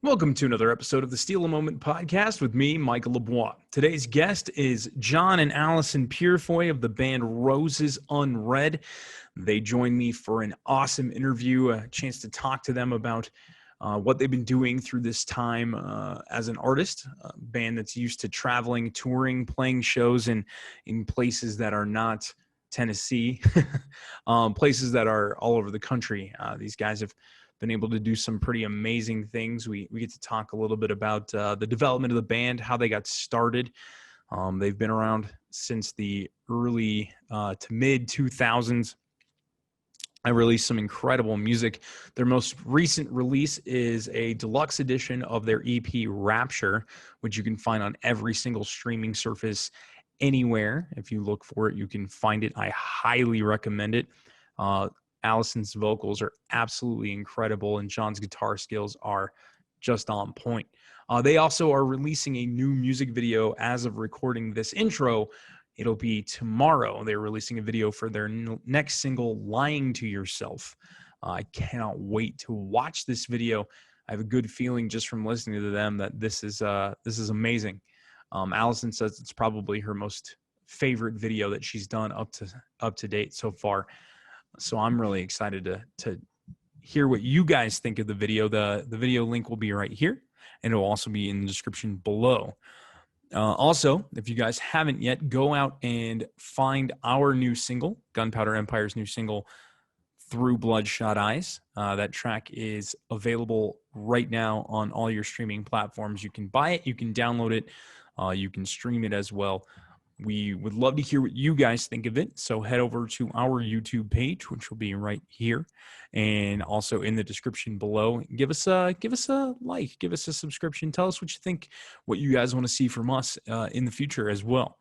Welcome to another episode of the Steal a Moment podcast with me, Michael LeBois. Today's guest is John and Allison Purefoy of the band Roses Unread. They joined me for an awesome interview, a chance to talk to them about what they've been doing through this time as an artist, a band that's used to traveling, touring, playing shows in places that are not Tennessee, places that are all over the country. These guys have been able to do some pretty amazing things. We get to talk a little bit about the development of the band, how they got started. They've been around since the early to mid 2000s. I released some incredible music. Their most recent release is a deluxe edition of their EP Rapture, which you can find on every single streaming service anywhere. If you look for it, you can find it. I highly recommend it. Allison's vocals are absolutely incredible, and John's guitar skills are just on point. They also are releasing a new music video as of recording this intro. It'll be tomorrow. They're releasing a video for their next single, Lying to Yourself. I cannot wait to watch this video. I have a good feeling just from listening to them that this is amazing. Allison says it's probably her most favorite video that she's done up to date so far. So I'm really excited to hear what you guys think of the video. The video link will be right here, and it will also be in the description below. Also, if you guys haven't yet, go out and find our new single, Gunpowder Empire's new single, Through Bloodshot Eyes. That track is available right now on all your streaming platforms. You can buy it, you can download it, you can stream it as well. We would love to hear what you guys think of it. So head over to our YouTube page, which will be right here, and also in the description below. Give us a like, give us a subscription. Tell us what you think, what you guys want to see from us in the future as well.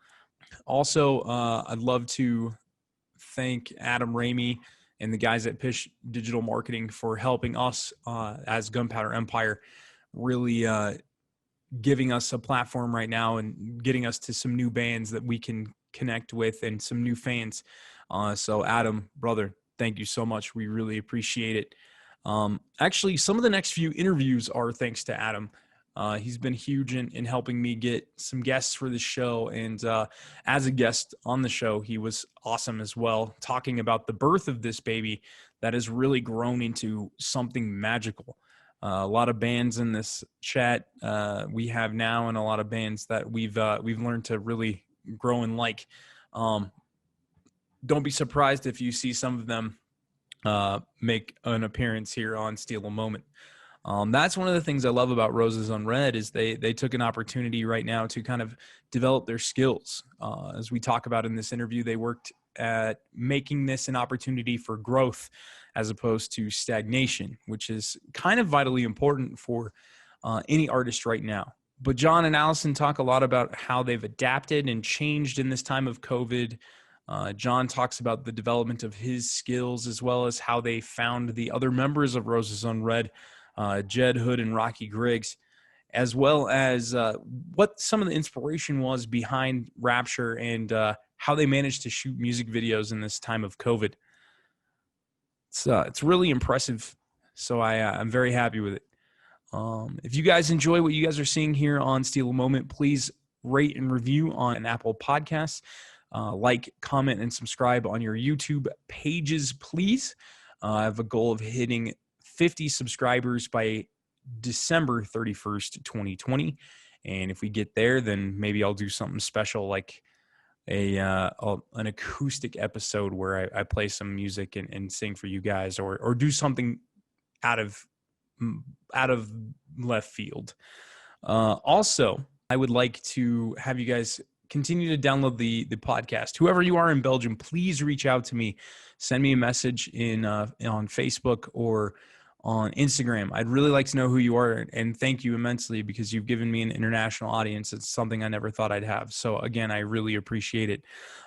Also, I'd love to thank Adam Ramey and the guys at Pish Digital Marketing for helping us as Gunpowder Empire really giving us a platform right now and getting us to some new bands that we can connect with and some new fans. So Adam, brother, thank you so much. We really appreciate it. Actually, some of the next few interviews are thanks to Adam. He's been huge in helping me get some guests for the show. And as a guest on the show, he was awesome as well, talking about the birth of this baby that has really grown into something magical. A lot of bands in this chat we have now, and a lot of bands that we've learned to really grow and like. Don't be surprised if you see some of them make an appearance here on Steal a Moment. That's one of the things I love about Roses Unread is they took an opportunity right now to kind of develop their skills. As we talk about in this interview, they worked at making this an opportunity for growth as opposed to stagnation, which is kind of vitally important for any artist right now. But John and Allison talk a lot about how they've adapted and changed in this time of COVID. John talks about the development of his skills as well as how they found the other members of Roses Unread, Jed Hood and Rocky Griggs, as well as what some of the inspiration was behind Rapture and how they managed to shoot music videos in this time of COVID. It's really impressive, so I'm very happy with it. If you guys enjoy what you guys are seeing here on Steal a Moment, please rate and review on an Apple Podcasts. Like, comment, and subscribe on your YouTube pages, please. I have a goal of hitting 50 subscribers by December 31st, 2020. And if we get there, then maybe I'll do something special like an acoustic episode where I play some music and sing for you guys, or do something out of left field. Also, I would like to have you guys continue to download the podcast. Whoever you are in Belgium, please reach out to me. Send me a message on Facebook or on Instagram. I'd really like to know who you are, and thank you immensely because you've given me an international audience. It's something I never thought I'd have. So again, I really appreciate it.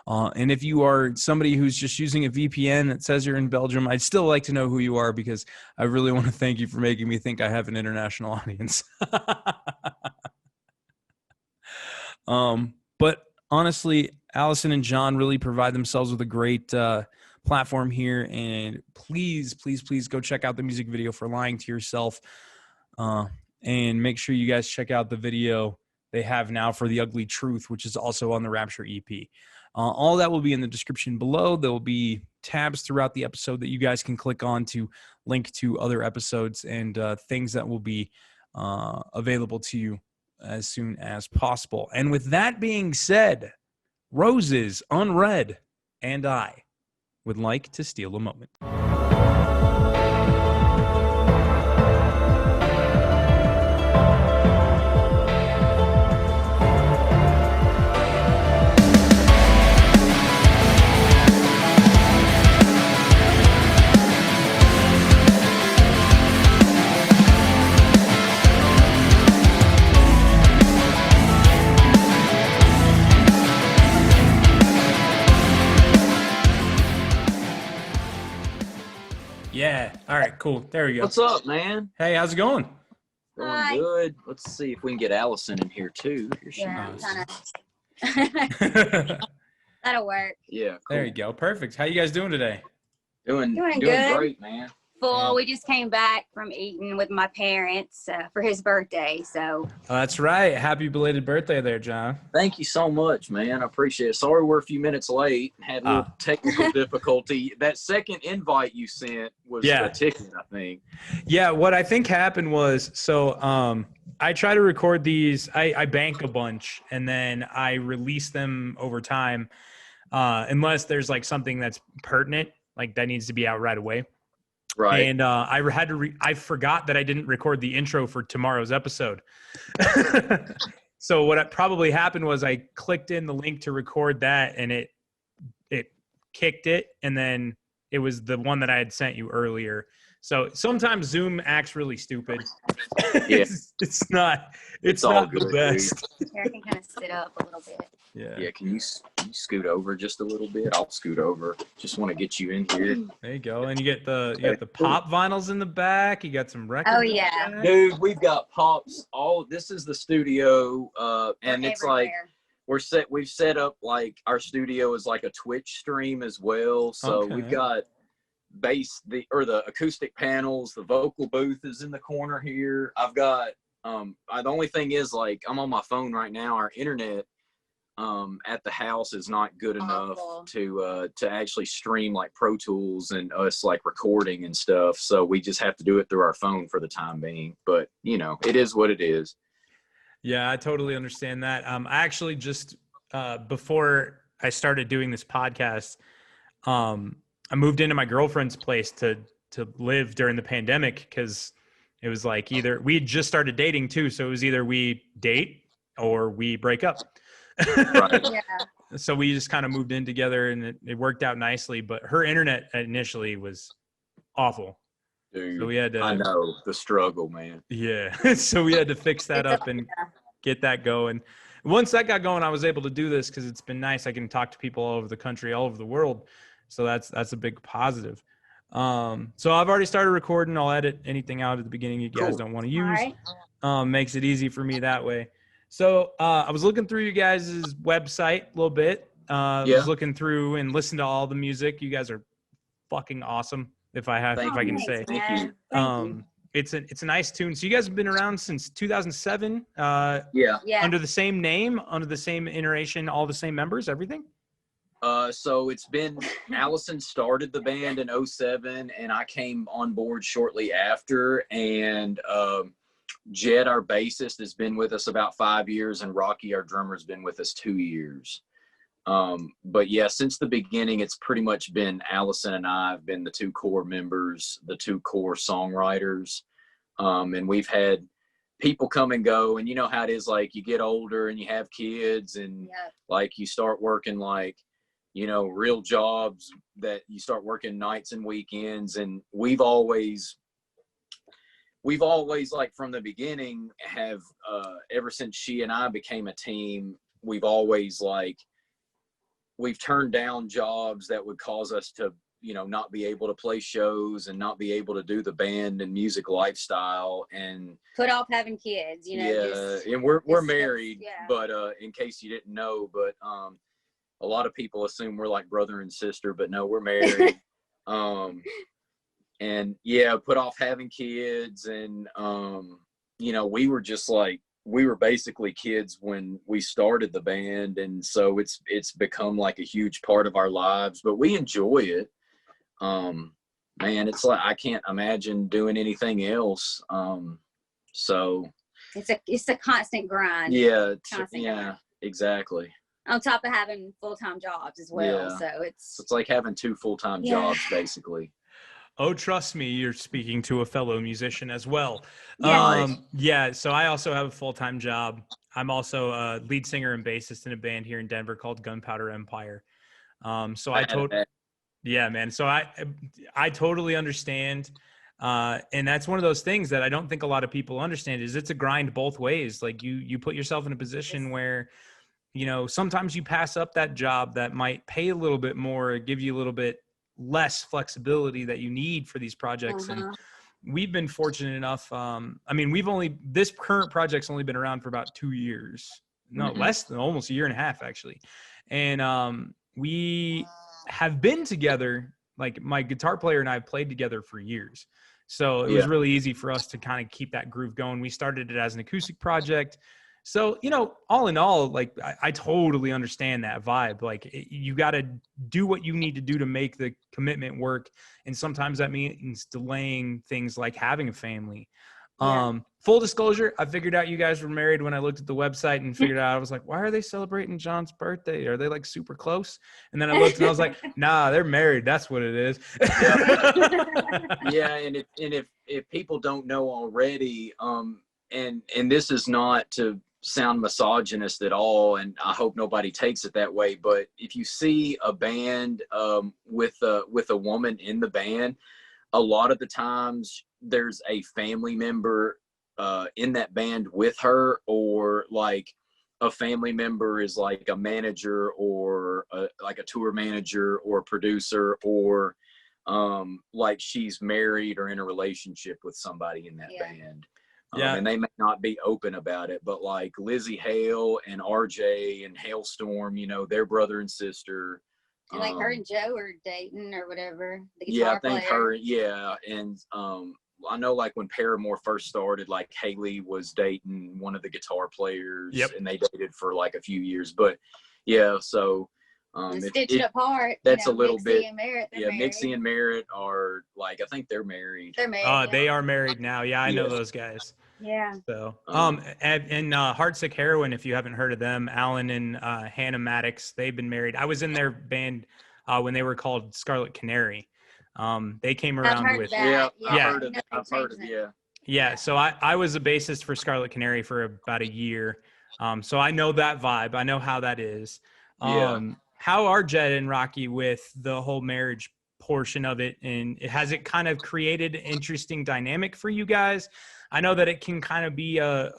And if you are somebody who's just using a VPN that says you're in Belgium, I'd still like to know who you are because I really want to thank you for making me think I have an international audience. But honestly, Allison and John really provide themselves with a great platform here, and please go check out the music video for Lying to Yourself. And make sure you guys check out the video they have now for The Ugly Truth, which is also on the Rapture EP. All that will be in the description below. There will be tabs throughout the episode that you guys can click on to link to other episodes and things that will be available to you as soon as possible. And with that being said, Roses, Unread, and I would like to steal a moment. Yeah. All right, cool. There we go. What's up, man? Hey, how's it going? Going Hi. good. Let's see if we can get Allison in here too. Here she Yeah, is. that'll work. Yeah, cool. There you go. Perfect. How you guys doing today? Doing good. great, man. Full. We just came back from eating with my parents for his birthday. So Oh, that's right. Happy belated birthday there, John. Thank you so much, man. I appreciate it. Sorry we're a few minutes late and had a little technical difficulty. That second invite you sent was a ticket, I think. Yeah, what I think happened was, I try to record these, I bank a bunch, and then I release them over time, unless there's like something that's pertinent, like that needs to be out right away. Right. And I forgot that I didn't record the intro for tomorrow's episode. So what probably happened was I clicked in the link to record that, and it kicked it, and then it was the one that I had sent you earlier. So sometimes Zoom acts really stupid. Yeah. It's not good, the best. here I can kind of sit up a little bit. Yeah, can you scoot over just a little bit? I'll scoot over. Just want to get you in here. There you go. And you got the pop vinyls in the back. You got some records. Oh yeah, Dude, we've got pops. This is the studio, and it's like we've set up like our studio is like a Twitch stream as well. So we've got the acoustic panels. The vocal booth is in the corner here. I've got the only thing is, like, I'm on my phone right now. Our internet at the house is not good enough to actually stream like Pro Tools and us like recording and stuff. So we just have to do it through our phone for the time being. But it is what it is. Yeah, I totally understand that. I actually just before I started doing this podcast, I moved into my girlfriend's place to live during the pandemic, because it was like either we had just started dating too, so it was either we date or we break up. Right. yeah. So we just kind of moved in together, and it worked out nicely. But her internet initially was awful. Dude, So we had to, I know the struggle, man. Yeah. So we had to fix that up and get that going. Once that got going, I was able to do this because it's been nice. I can talk to people all over the country, all over the world. So that's a big positive. So I've already started recording. I'll edit anything out at the beginning you guys don't want to use. Right. Makes it easy for me that way. So I was looking through you guys' website a little bit. I was looking through and listened to all the music. You guys are fucking awesome, if I can say. Thank you. It's a nice tune. So you guys have been around since 2007. Yeah. Under the same name, under the same iteration, all the same members, everything. So it's been, Allison started the band in 2007, and I came on board shortly after. And Jed, our bassist, has been with us about 5 years, and Rocky, our drummer, has been with us 2 years. But yeah, since the beginning, it's pretty much been Allison and I have been the two core members, the two core songwriters. And we've had people come and go, and you know how it is, like you get older and you have kids, and like you start working like, real jobs that you start working nights and weekends. And we've always like from the beginning have, ever since she and I became a team, we've always we've turned down jobs that would cause us to, not be able to play shows and not be able to do the band and music lifestyle, and put off having kids, and we're married, but in case you didn't know, but a lot of people assume we're like brother and sister, but no, we're married. And put off having kids, and you know, we were just like, we were basically kids when we started the band. And so it's become like a huge part of our lives, but we enjoy it. Man, it's like, I can't imagine doing anything else. So it's a constant grind. yeah, Constant yeah, grind. exactly. On top of having full-time jobs as well. Yeah. So it's like having 2 full-time jobs, basically. Oh, trust me, you're speaking to a fellow musician as well. Yeah. Yeah, so I also have a full-time job. I'm also a lead singer and bassist in a band here in Denver called Gunpowder Empire. So yeah, man. So I totally understand. And that's one of those things that I don't think a lot of people understand is it's a grind both ways. Like you put yourself in a position where, you know, sometimes you pass up that job that might pay a little bit more, give you a little bit less flexibility that you need for these projects. And we've been fortunate enough. I mean, this current project's only been around for about 2 years. No, less than almost a year and a half, actually. And we have been together, like my guitar player and I have played together for years. So it was really easy for us to kind of keep that groove going. We started it as an acoustic project. So, you know, all in all, like I totally understand that vibe. Like you got to do what you need to do to make the commitment work. And sometimes that means delaying things like having a family. Full disclosure, I figured out you guys were married when I looked at the website and figured out, I was like, why are they celebrating John's birthday? Are they like super close? And then I looked and I was like, nah, they're married. That's what it is. Yeah. And if people don't know already, and this is not to sound misogynist at all, and I hope nobody takes it that way, but if you see a band with a woman in the band, a lot of the times there's a family member in that band with her, or like a family member is like a manager or like a tour manager or a producer, or like she's married or in a relationship with somebody in that band. And they may not be open about it, but like Lizzie Hale and RJ and Hailstorm, you know, they're brother and sister. And like her and Joe are dating or whatever. The Yeah, guitar I think player. her. Yeah, and I know like when Paramore first started, like Haley was dating one of the guitar players, and they dated for like a few years. But yeah, so Stitched apart. That's a little Mixie bit. And Merritt, Mixie and Merritt are like, I think they're married. They're married. They are married now. Yeah, I know those guys. Yeah. So, and Heartsick Heroin, if you haven't heard of them, Alan and Hannah Maddox, they've been married. I was in their band when they were called Scarlet Canary. They came around with I've heard of Yeah, so I was a bassist for Scarlet Canary for about a year. So I know that vibe. I know how that is. How are Jed and Rocky with the whole marriage portion of it? And has it kind of created an interesting dynamic for you guys? I know that it can kind of be a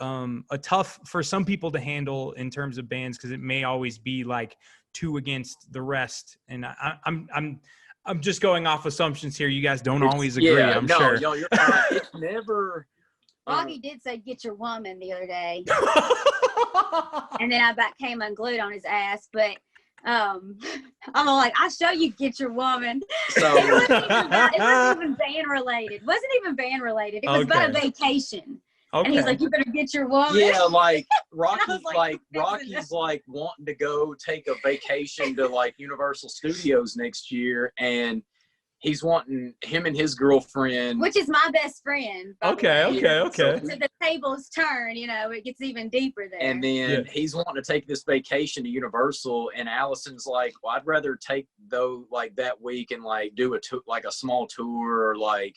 tough for some people to handle in terms of bands, because it may always be like two against the rest. And I'm just going off assumptions here. You guys don't always agree, I'm sure. No, you're fine. It's never. Rocky did say, "Get your woman" the other day, and then I came unglued on his ass. But I'm like, "I'll show you, get your woman." So it wasn't even band related. It was about a vacation. Okay. And he's like, "You better get your woman." Yeah, like Rocky's like, like wanting to go take a vacation to like Universal Studios next year, and he's wanting him and his girlfriend, which is my best friend. Okay. So the tables turn, you know, it gets even deeper there. And then he's wanting to take this vacation to Universal, and Allison's like, "Well, I'd rather take like that week and like do like a small tour, or like,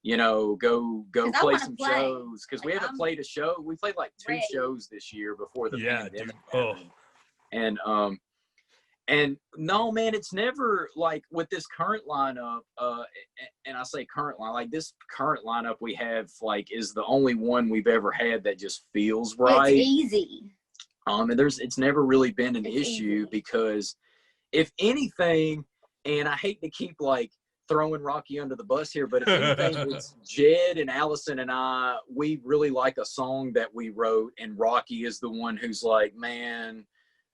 you know, go play some shows, because we haven't played a show. We played like 2 shows this year before the pandemic happened. And no, man, it's never like with this current lineup, and I say current line, like this current lineup we have, like, is the only one we've ever had that just feels right. It's easy. And it's never really been an issue, because if anything, and I hate to keep like throwing Rocky under the bus here, but if anything, it's Jed and Allison and I, we really like a song that we wrote, and Rocky is the one who's like, "Man,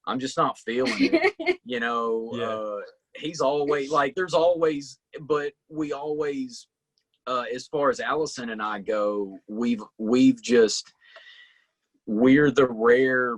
I'm just not feeling it." You know, he's always like, there's always, but we always as far as Allison and I go, we're the rare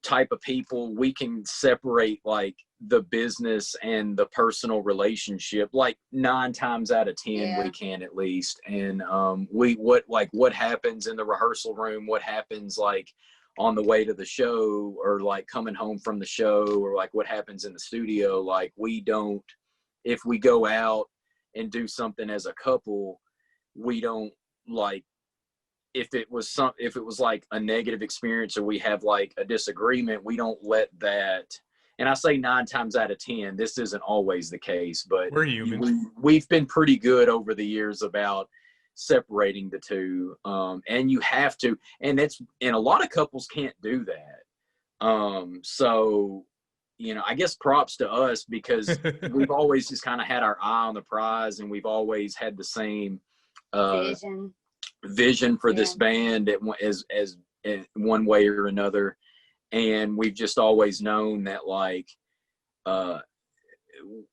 type of people. We can separate like the business and the personal relationship, like 9 times out of 10 we can at least. And what happens in the rehearsal room, what happens like on the way to the show, or like coming home from the show, or like what happens in the studio, like we don't, if we go out and do something as a couple, we don't, like, if it was like a negative experience, or we have like a disagreement, we don't let that. And I say 9 times out of 10, this isn't always the case, but we're human. We've been pretty good over the years about separating the two. And you have to, and a lot of couples can't do that. So, you know, I guess props to us, because we've always just kind of had our eye on the prize, and we've always had the same vision for this band as in one way or another. And we've just always known that, like,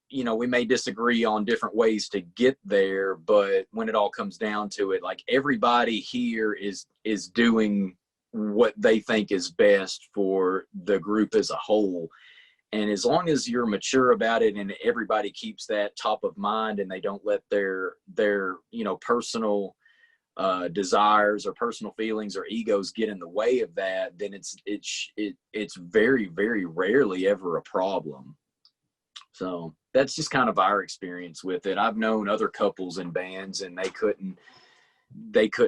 you know, we may disagree on different ways to get there, but when it all comes down to it, like, everybody here is doing what they think is best for the group as a whole. And as long as you're mature about it, and everybody keeps that top of mind, and they don't let their you know, personal desires or personal feelings or egos get in the way of that, then it's very, very rarely ever a problem. So that's just kind of our experience with it. I've known other couples in bands, and they couldn't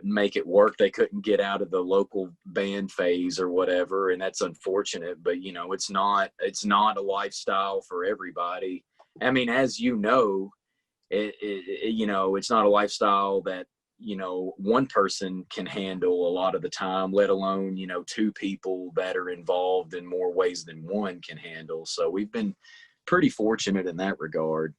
make it work. They couldn't get out of the local band phase or whatever, and that's unfortunate. But you know, it's not a lifestyle for everybody. I mean, as you know, you know, it's not a lifestyle that, you know, one person can handle a lot of the time, let alone, you know, 2 people that are involved in more ways than one can handle. So we've been pretty fortunate in that regard.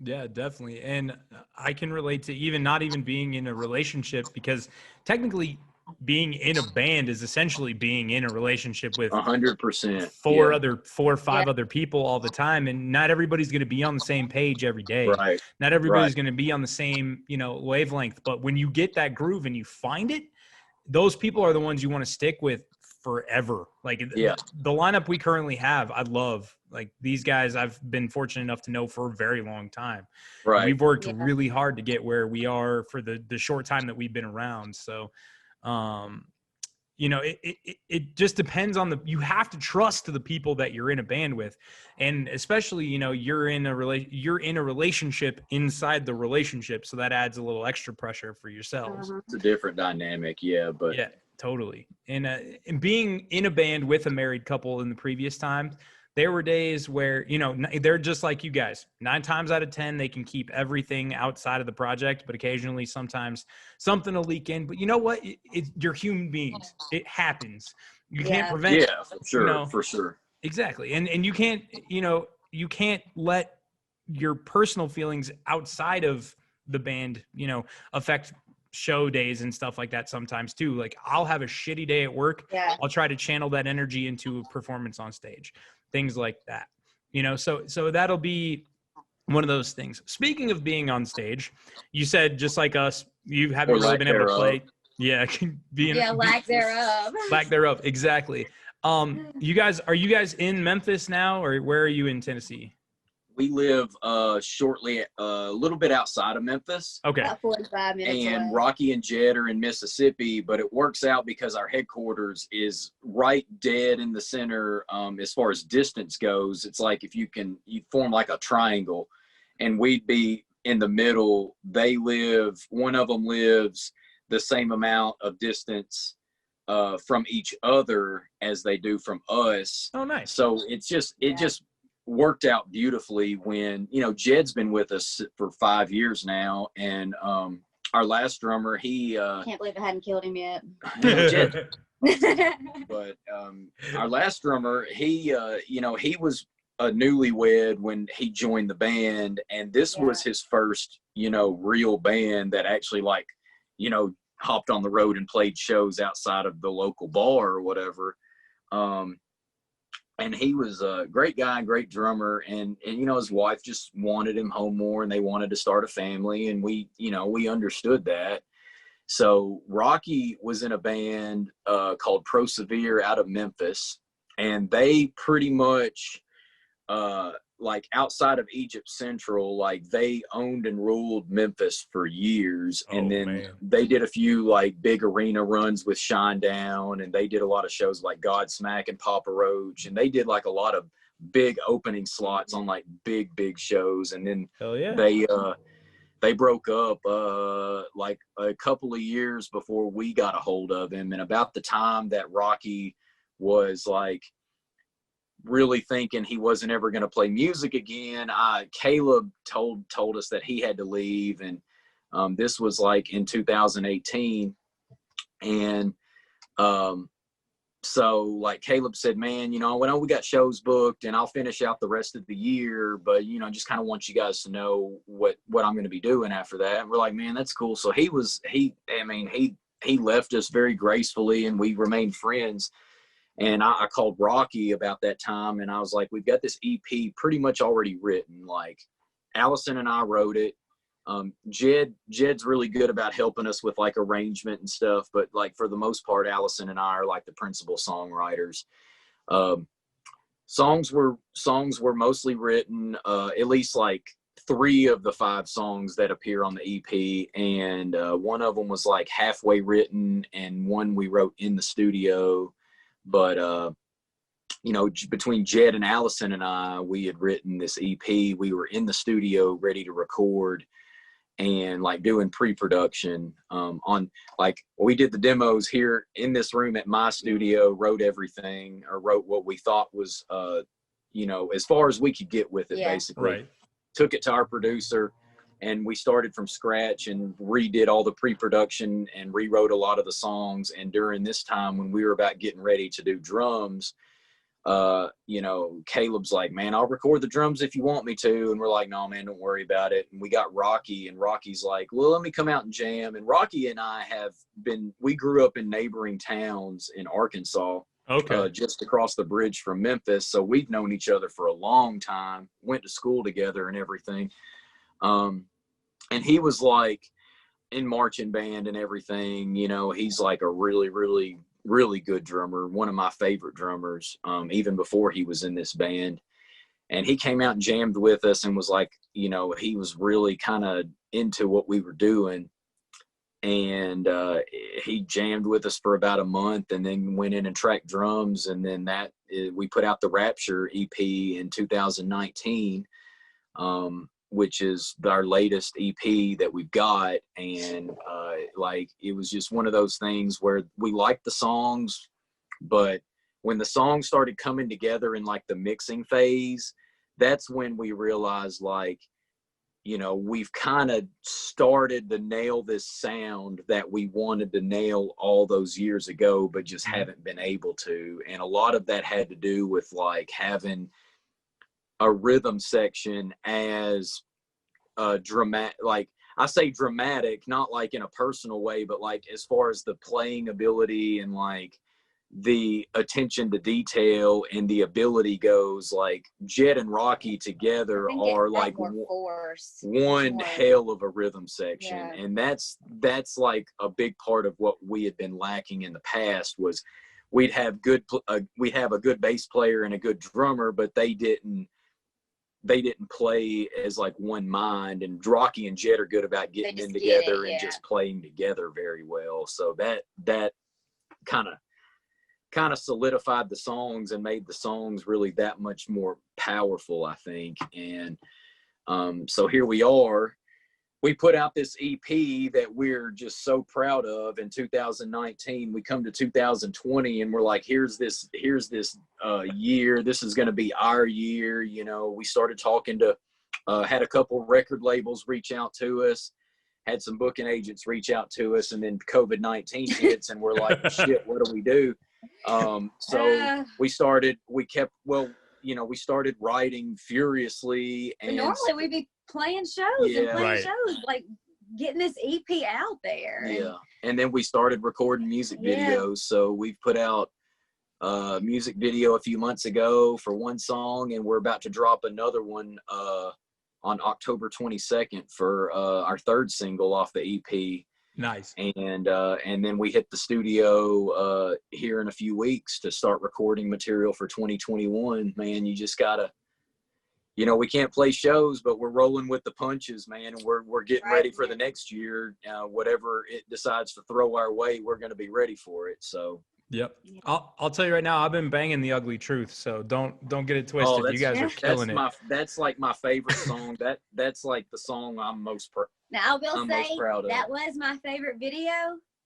Yeah, definitely. And I can relate to even not even being in a relationship, because technically being in a band is essentially being in a relationship with 100%, 4 or 5 other people all the time. And not everybody's going to be on the same page every day. Right. Not everybody's going to be on the same, you know, wavelength. But when you get that groove and you find it, those people are the ones you want to stick with forever. Like the lineup we currently have, I love. Like, these guys I've been fortunate enough to know for a very long time. Right. We've worked really hard to get where we are for the short time that we've been around. So, you know, it just depends on you have to trust the people that you're in a band with. And especially, you know, you're in a relationship inside the relationship. So that adds a little extra pressure for yourselves. It's a different dynamic. But yeah, totally. And being in a band with a married couple in the previous times, there were days where, you know, they're just like you guys. 9 times out of 10, they can keep everything outside of the project, but occasionally, sometimes something will leak in. But you know what? You're human beings. It happens. You can't prevent it. Yeah, for sure, you know? For sure. Exactly. And you can't, you know, you can't let your personal feelings outside of the band, you know, affect show days and stuff like that sometimes too. Like, I'll have a shitty day at work. Yeah. I'll try to channel that energy into a performance on stage. Things like that, you know, so that'll be one of those things. Speaking of being on stage, you said, just like us, you haven't really been able to play. Yeah. Lack thereof. Lack thereof. Exactly. Are you guys in Memphis now, or where are you in Tennessee? We live shortly, a little bit outside of Memphis. Okay. About 45 minutes And away. Rocky and Jed are in Mississippi, but it works out because our headquarters is right dead in the center. As far as distance goes, it's like if you form like a triangle, and we'd be in the middle. One of them lives the same amount of distance from each other as they do from us. Oh, nice. So it just worked out beautifully when, you know, Jed's been with us for 5 years now, and our last drummer, he Can't believe I hadn't killed him yet. Jed, but our last drummer, he you know, he was a newlywed when he joined the band, and this was his first, you know, real band that actually, like, you know, hopped on the road and played shows outside of the local bar or whatever. and he was a great guy, great drummer. And, you know, his wife just wanted him home more, and they wanted to start a family. And we, you know, we understood that. So Rocky was in a band called Persevere out of Memphis, and they pretty much, like outside of Egypt Central, like they owned and ruled Memphis for years. And then they did a few like big arena runs with Shinedown, and they did a lot of shows like Godsmack and Papa Roach, and they did like a lot of big opening slots on like big shows. And then they broke up like a couple of years before we got a hold of him. And about the time that Rocky was like really thinking he wasn't ever going to play music again, Caleb told us that he had to leave. And this was like in 2018. And so like Caleb said, man, you know, I know we got shows booked and I'll finish out the rest of the year, but, you know, just kind of want you guys to know what I'm going to be doing after that. And we're like, man, that's cool. So he left us very gracefully, and we remained friends. And I called Rocky about that time, and I was like, we've got this EP pretty much already written. Like Allison and I wrote it. Jed's really good about helping us with like arrangement and stuff, but like for the most part, Allison and I are like the principal songwriters. Songs were mostly written, at least like 3 of the 5 songs that appear on the EP, and one of them was like halfway written, and one we wrote in the studio. But you know, between Jed and Allison and I, we had written this EP. We were in the studio ready to record and like doing pre-production on, like, we did the demos here in this room at my studio, wrote everything, or wrote what we thought was you know, as far as we could get with it. Basically took it to our producer, and we started from scratch and redid all the pre-production and rewrote a lot of the songs. And during this time when we were about getting ready to do drums, you know, Caleb's like, man, I'll record the drums if you want me to. And we're like, no, man, don't worry about it. And we got Rocky, and Rocky's like, well, let me come out and jam. And Rocky and I we grew up in neighboring towns in Arkansas, just across the bridge from Memphis. So we've known each other for a long time, went to school together and everything. And he was like in marching band and everything, you know. He's like a really, really, really good drummer, one of my favorite drummers, even before he was in this band. And he came out and jammed with us, and was like, you know, he was really kind of into what we were doing. And he jammed with us for about a month, and then went in and tracked drums. And then we put out the Rapture EP in 2019, which is our latest EP that we've got. And like, it was just one of those things where we liked the songs, but when the songs started coming together in like the mixing phase, that's when we realized, like, you know, we've kind of started to nail this sound that we wanted to nail all those years ago, but just haven't been able to. And a lot of that had to do with like having a rhythm section as dramatic, like, I say dramatic, not like in a personal way, but like as far as the playing ability and like the attention to detail and the ability goes. Like Jed and Rocky together are like one hell of a rhythm section. And that's like a big part of what we had been lacking in the past. Was we'd have a good bass player and a good drummer, but they didn't play as like one mind. And Rocky and Jed are good about getting in together and just playing together very well. So that kind of solidified the songs and made the songs really that much more powerful, I think. And so here we are. We put out this EP that we're just so proud of in 2019. We come to 2020 and we're like, here's this year. This is going to be our year. You know, we started talking to, had a couple record labels reach out to us, had some booking agents reach out to us, and then COVID-19 hits and we're like, shit, what do we do? So we started writing furiously. And normally we'd be playing shows like getting this EP out there. And then we started recording music videos. So we've put out music video a few months ago for one song, and we're about to drop another one on October 22nd for our third single off the EP. Nice. And then we hit the studio here in a few weeks to start recording material for 2021. Man, you just gotta, we can't play shows, but we're rolling with the punches, man. And we're getting ready for the next year. Whatever it decides to throw our way, we're going to be ready for it. So. Yep. I'll tell you right now, I've been banging The Ugly Truth, so don't get it twisted. You guys are killing it. That's like my favorite song. That's like the song I'm most proud of. Now I will say that was my favorite video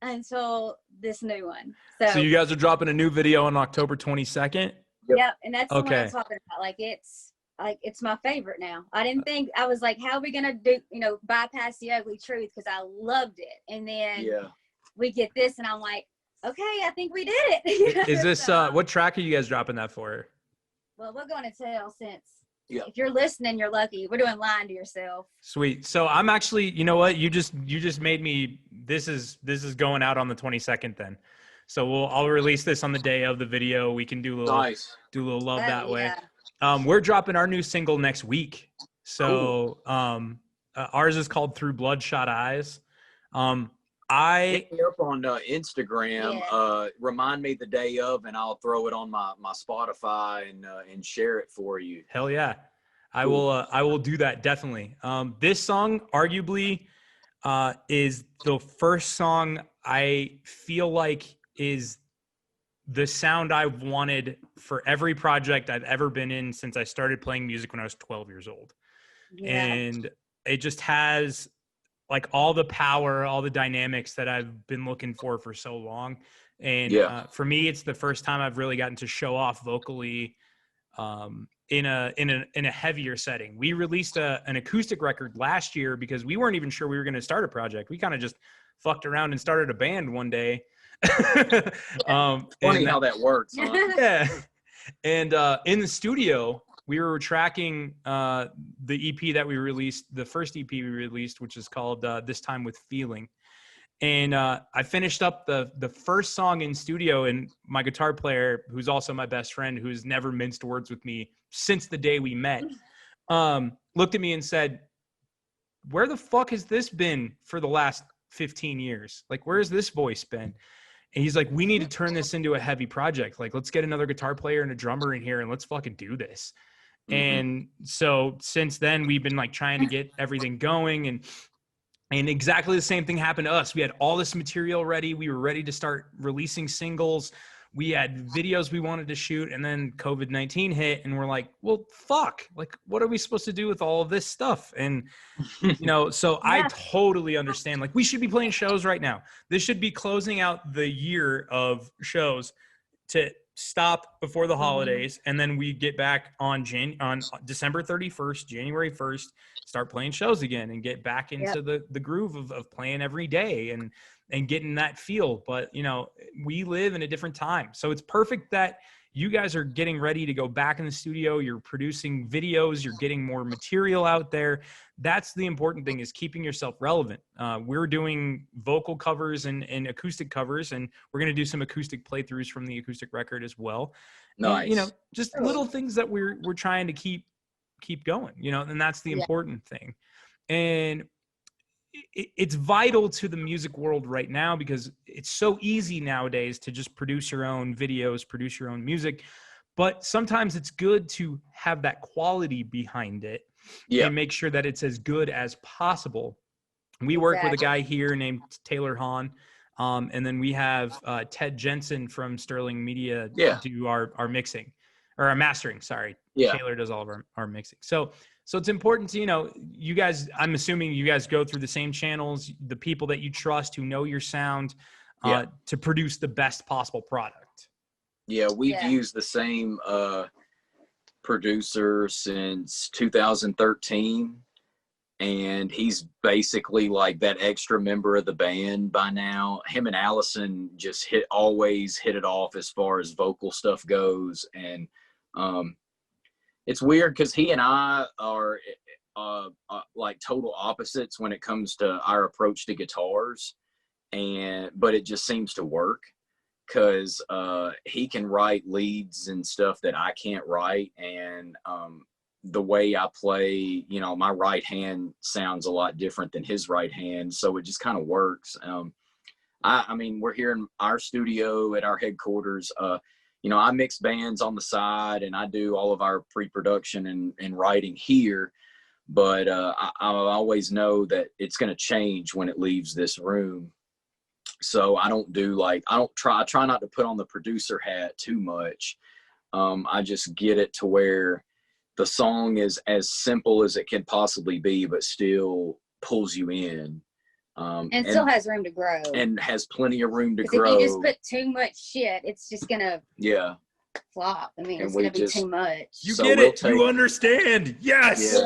until this new one. So you guys are dropping a new video on October 22nd? Yep, and that's the one I'm talking about. Like it's my favorite now. I didn't think, I was like, how are we gonna do, bypass The Ugly Truth, because I loved it. And then we get this and I'm like, okay, I think we did it. Is this what track are you guys dropping that for? Well, we're going to tell, since if you're listening, you're lucky. We're doing Lying to Yourself. Sweet. So I'm actually, you know what? You just made me, this is going out on the 22nd then. So I'll release this on the day of the video. We can do a little love that way. We're dropping our new single next week. So ours is called Through Bloodshot Eyes. Hit me up on Instagram. Remind me the day of, and I'll throw it on my Spotify and share it for you. Hell yeah, I will do that definitely. This song arguably is the first song I feel like is the sound I've wanted for every project I've ever been in since I started playing music when I was 12 years old, and it just has like all the power, all the dynamics that I've been looking for so long. And for me, it's the first time I've really gotten to show off vocally in a heavier setting. We released an acoustic record last year because we weren't even sure we were going to start a project. We kind of just fucked around and started a band one day. Funny how that works. Huh? Yeah. And in the studio, we were tracking the EP that we released, the first EP we released, which is called This Time With Feeling. And I finished up the first song in studio, and my guitar player, who's also my best friend, who's never minced words with me since the day we met, looked at me and said, where the fuck has this been for the last 15 years? Like, where's this voice been? And he's like, we need to turn this into a heavy project. Like, let's get another guitar player and a drummer in here and let's fucking do this. And so since then we've been like trying to get everything going, and exactly the same thing happened to us. We had all this material ready. We were ready to start releasing singles. We had videos we wanted to shoot, and then COVID-19 hit, and we're like, well, fuck, like, what are we supposed to do with all of this stuff? And, so I totally understand, like, we should be playing shows right now. This should be closing out the year of shows to stop before the holidays, and then we get back on December 31st, January 1st, start playing shows again and get back into the groove of playing every day and getting that feel. But we live in a different time, so it's perfect that you guys are getting ready to go back in the studio. You're producing videos, you're getting more material out there. That's the important thing, is keeping yourself relevant. We're doing vocal covers and acoustic covers, and we're going to do some acoustic playthroughs from the acoustic record as well. Nice. And, just little things that we're trying to keep going, and that's the important thing. And it's vital to the music world right now, because it's so easy nowadays to just produce your own videos, produce your own music. But sometimes it's good to have that quality behind it and make sure that it's as good as possible. We work with a guy here named Taylor Hahn. And then we have Ted Jensen from Sterling Media do our mixing, or our mastering. Sorry. Taylor does all of our mixing. So it's important to, you guys, I'm assuming you guys go through the same channels, the people that you trust who know your sound to produce the best possible product. Yeah, we've used the same producer since 2013. And he's basically like that extra member of the band by now. Him and Allison just always hit it off as far as vocal stuff goes. And it's weird because he and I are like total opposites when it comes to our approach to guitars, but it just seems to work. because he can write leads and stuff that I can't write. And the way I play, you know, my right hand sounds a lot different than his right hand. So it just kind of works. I mean, we're here in our studio at our headquarters. You know, I mix bands on the side and I do all of our pre-production and writing here. But I always know that it's going to change when it leaves this room. So I don't do like, I try not to put on the producer hat too much. I just get it to where the song is as simple as it can possibly be, but still pulls you in. And still has room to grow. And has plenty of room to grow. If you just put too much shit, it's just going to flop. I mean, and it's going to be too much. You get it. You understand. Yes.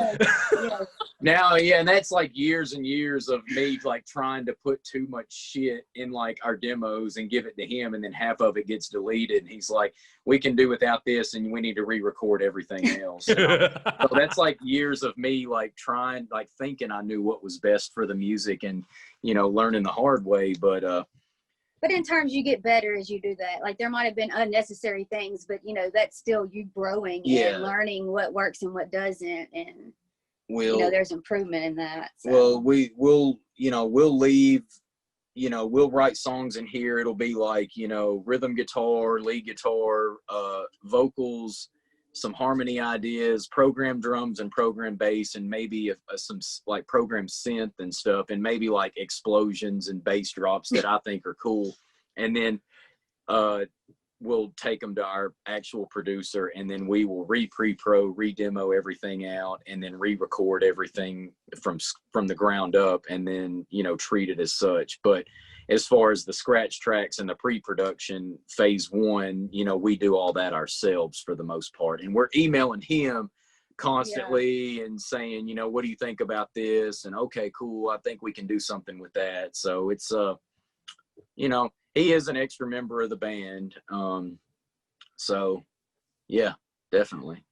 Yes. Now, and that's like years and years of me like trying to put too much shit in like our demos and give it to him, and then half of it gets deleted, and he's like, we can do without this and we need to re-record everything else. So that's like years of me like trying, like thinking I knew what was best for the music, and you know, learning the hard way. But in terms, you get better as you do that. Like there might have been unnecessary things, but you know, that's still you growing and learning what works and what doesn't. And you know, there's improvement in that. So. Well, we'll leave, you know, we'll write songs in here. It'll be like, you know, rhythm guitar, lead guitar, vocals, some harmony ideas, program drums and program bass, and maybe some like program synth and stuff, and maybe like explosions and bass drops that I think are cool. And then we'll take them to our actual producer, and then we will re-demo everything out, and then re-record everything from the ground up, and then, you know, treat it as such. But as far as the scratch tracks and the pre-production phase one, you know, we do all that ourselves for the most part. And we're emailing him constantly and saying, you know, what do you think about this? And okay, cool, I think we can do something with that. So it's, you know, he is an extra member of the band. So yeah, definitely.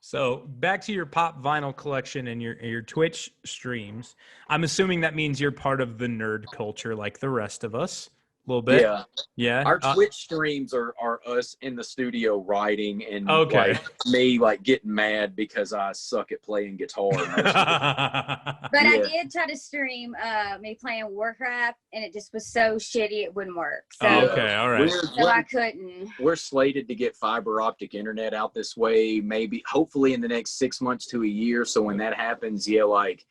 So back to your pop vinyl collection and your Twitch streams. I'm assuming that means you're part of the nerd culture like the rest of us. A little bit. Yeah. Our Twitch streams are us in the studio writing, and like me like getting mad because I suck at playing guitar. But I did try to stream me playing Warcraft, and it just was so shitty it wouldn't work. So, okay, all right. So I couldn't. We're slated to get fiber optic internet out this way, maybe hopefully in the next 6 months to a year. So when that happens, like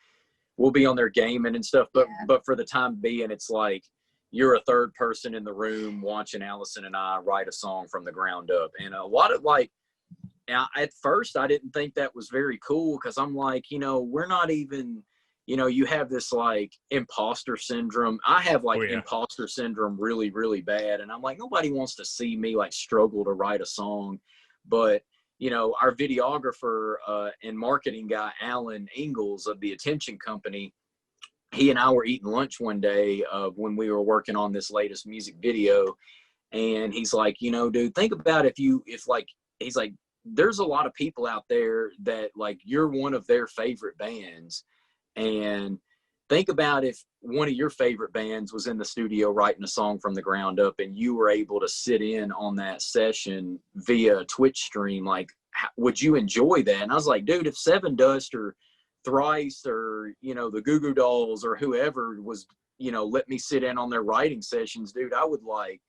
we'll be on there gaming and stuff. But for the time being, it's like you're a third person in the room watching Allison and I write a song from the ground up. And a lot of like, at first I didn't think that was very cool, because I'm like, you know, we're not even, you know, you have this like imposter syndrome. I have like imposter syndrome really, really bad. And I'm like, nobody wants to see me like struggle to write a song. But, you know, our videographer and marketing guy, Alan Ingalls of the Attention Company, he and I were eating lunch one day when we were working on this latest music video. And he's like, you know, dude, think about he's like, there's a lot of people out there that like, you're one of their favorite bands. And think about if one of your favorite bands was in the studio writing a song from the ground up, and you were able to sit in on that session via Twitch stream, like, would you enjoy that? And I was like, dude, if Seven Dust or Thrice or, you know, the Goo Goo Dolls or whoever was, you know, let me sit in on their writing sessions, dude, I would like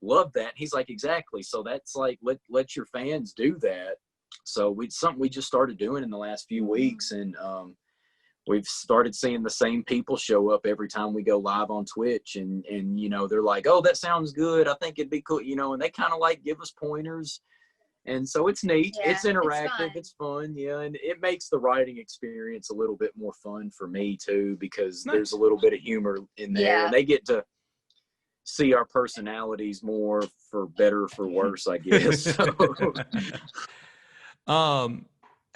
love that. And he's like, exactly. So that's like, let your fans do that. So something we just started doing in the last few weeks. And we've started seeing the same people show up every time we go live on Twitch, and you know, they're like, oh, that sounds good, I think it'd be cool, you know, and they kind of like give us pointers. And so it's neat. It's interactive. It's fun. Yeah. And it makes the writing experience a little bit more fun for me too, because there's a little bit of humor in there. Yeah. And they get to see our personalities more, for better or for worse, I guess.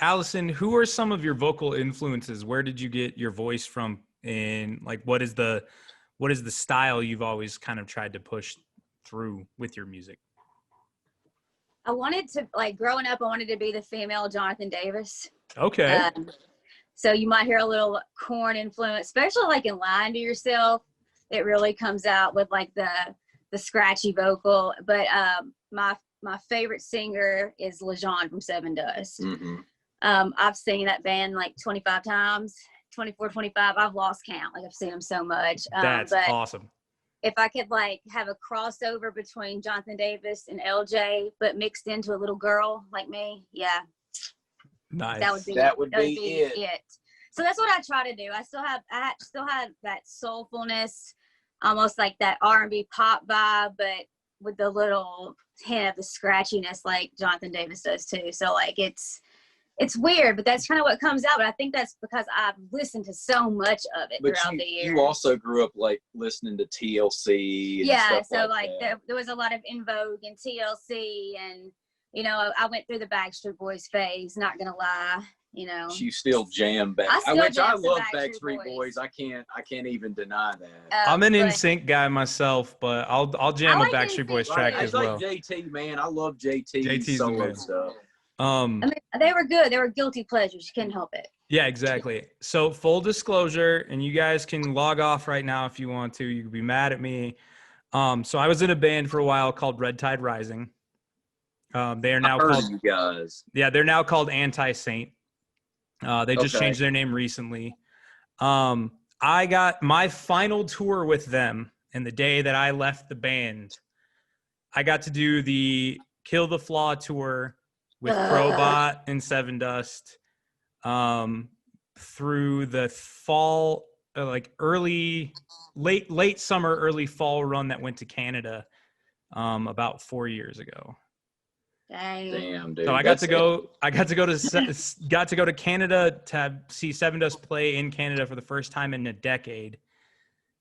Allison, who are some of your vocal influences? Where did you get your voice from? And like, what is the style you've always kind of tried to push through with your music? I wanted to, like, growing up, I wanted to be the female Jonathan Davis. Okay. So you might hear a little Korn influence, especially like in Lying to Yourself. It really comes out with like the the scratchy vocal. But my favorite singer is LaJean from Seven Dust. I've seen that band like 25 times, 24, 25. I've lost count. Like I've seen them so much. That's awesome. If I could like have a crossover between Jonathan Davis and LJ, but mixed into a little girl like me, yeah. Nice. That would be it. So that's what I try to do. I still have that soulfulness, almost like that R&B pop vibe, but with the little hint of the scratchiness like Jonathan Davis does too. So like it's weird, but that's kind of what comes out. But I think that's because I've listened to so much of it throughout the years. You also grew up like listening to TLC. And stuff so like there was a lot of In Vogue and TLC, and you know, I went through the Backstreet Boys phase. Not gonna lie, you know. You still jam back. I love Backstreet Boys. I can't even deny that. I'm an NSYNC guy myself, but I'll jam a Backstreet Boys track as well. I like JT, man. I love JT's solo stuff. I mean, they were good. They were guilty pleasures. You couldn't help it. Yeah, exactly. So full disclosure, and you guys can log off right now if you want to. You can be mad at me. So I was in a band for a while called Red Tide Rising. They are now called you guys. Yeah, they're now called Anti-Saint. They just changed their name recently. I got my final tour with them, and the day that I left the band, I got to do the Kill the Flaw tour with Crowbot and Seven Dust through the fall, like late summer, early fall run that went to Canada about 4 years ago. Damn, dude. So I got to go to Canada to see Seven Dust play in Canada for the first time in a decade,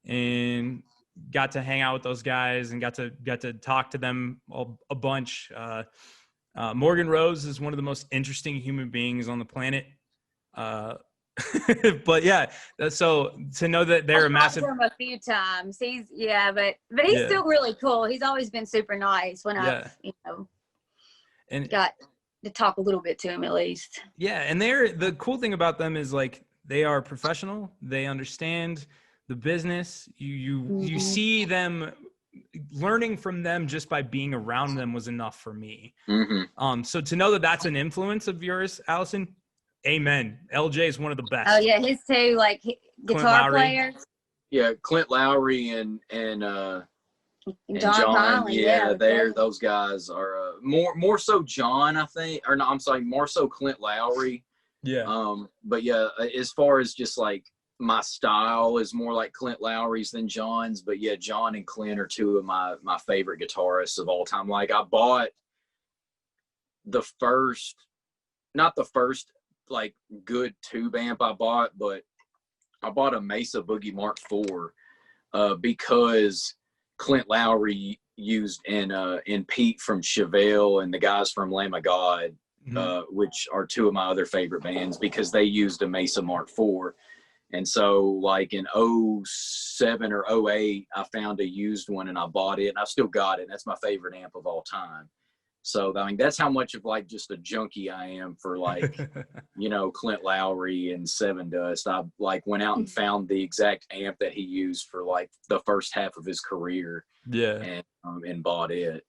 and got to hang out with those guys and got to talk to them a bunch. Morgan Rose is one of the most interesting human beings on the planet. But yeah, so to know that they're a massive. I've talked to him a few times. But he's still really cool. He's always been super nice when I've and got to talk a little bit to him at least. Yeah, and the cool thing about them is like they are professional. They understand the business. You see them. Learning from them just by being around them was enough for me. So to know that that's an influence of yours, Allison, amen. LJ is one of the best. Oh yeah, his two like guitar players. Yeah, Clint Lowry and John Conley, those guys are more so John, I think, or no, I'm sorry, more so Clint Lowry. Yeah. But yeah, as far as just like my style is more like Clint Lowry's than John's, but yeah, John and Clint are two of my favorite guitarists of all time. Like I bought not the first like good tube amp I bought, but I bought a Mesa Boogie Mark IV because Clint Lowry used in Pete from Chevelle and the guys from Lamb of God, which are two of my other favorite bands, because they used a Mesa Mark IV. And so like in 07 or 08, I found a used one and I bought it, and I still got it. And that's my favorite amp of all time. So, I mean, that's how much of like just a junkie I am for like, Clint Lowry and Seven Dust. I like went out and found the exact amp that he used for like the first half of his career. Yeah. And bought it.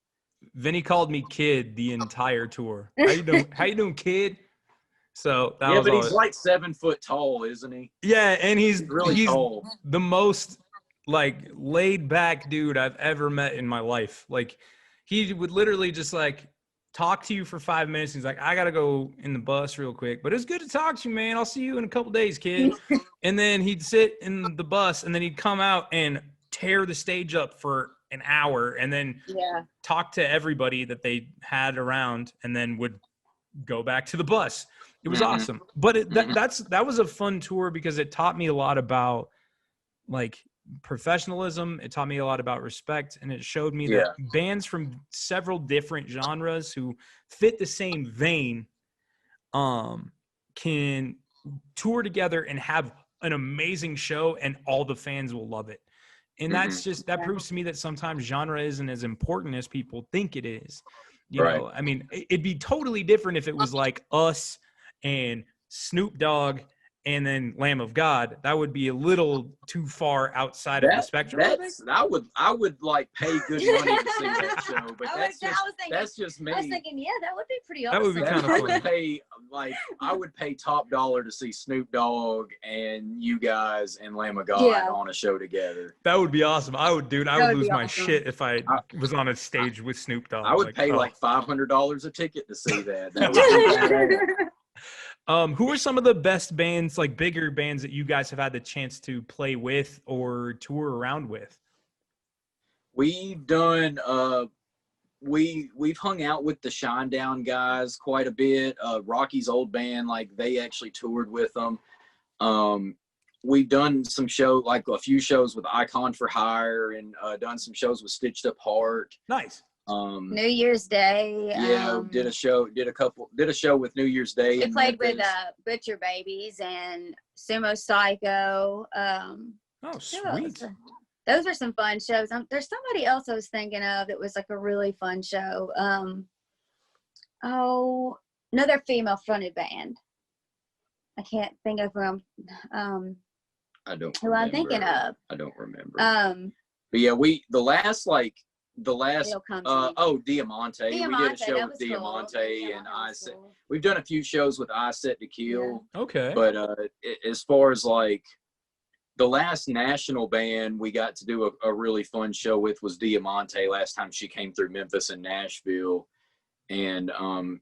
Vinny called me kid the entire tour. How you doing, kid? So that but he's like 7 foot tall, isn't he? Yeah, and he's really tall. The most like laid back dude I've ever met in my life. Like he would literally just like talk to you for 5 minutes. He's like, I gotta go in the bus real quick, but it's good to talk to you, man. I'll see you in a couple days, kid. And then he'd sit in the bus, and then he'd come out and tear the stage up for an hour, and then talk to everybody that they had around, and then would go back to the bus. It was awesome. But that was a fun tour because it taught me a lot about like professionalism. It taught me a lot about respect, and it showed me that bands from several different genres who fit the same vein can tour together and have an amazing show, and all the fans will love it. And that's that proves to me that sometimes genre isn't as important as people think it is. You know, I mean, it'd be totally different if it was like us and Snoop Dogg and then Lamb of God, that would be a little too far outside of the spectrum. I would like pay good money to see that show, but that's just me. I was thinking, yeah, that would be pretty awesome. That would be kind of fun. I would pay top dollar to see Snoop Dogg and you guys and Lamb of God on a show together. That would be awesome. I would lose my shit if I was on a stage with Snoop Dogg. I would pay like $500 a ticket to see that. That would be who are some of the best bands, like bigger bands, that you guys have had the chance to play with or tour around with? We've done we've hung out with the Shinedown guys quite a bit. Rocky's old band, like they actually toured with them. We've done some like a few shows with Icon for Hire, and done some shows with Stitched Up Heart. Nice. New Year's Day. Did a show with New Year's Day. We played with Butcher Babies and Sumo Psycho. Sweet. Those are some fun shows. There's somebody else I was thinking of that was like a really fun show. Another female fronted band. I can't think of who I'm thinking of. I don't remember. But yeah, Diamante. Diamante. We did a show with Diamante, cool. and we've done a few shows with I Set to Kill. Yeah. Okay. But as far as like the last national band we got to do a really fun show with was Diamante last time she came through Memphis and Nashville. And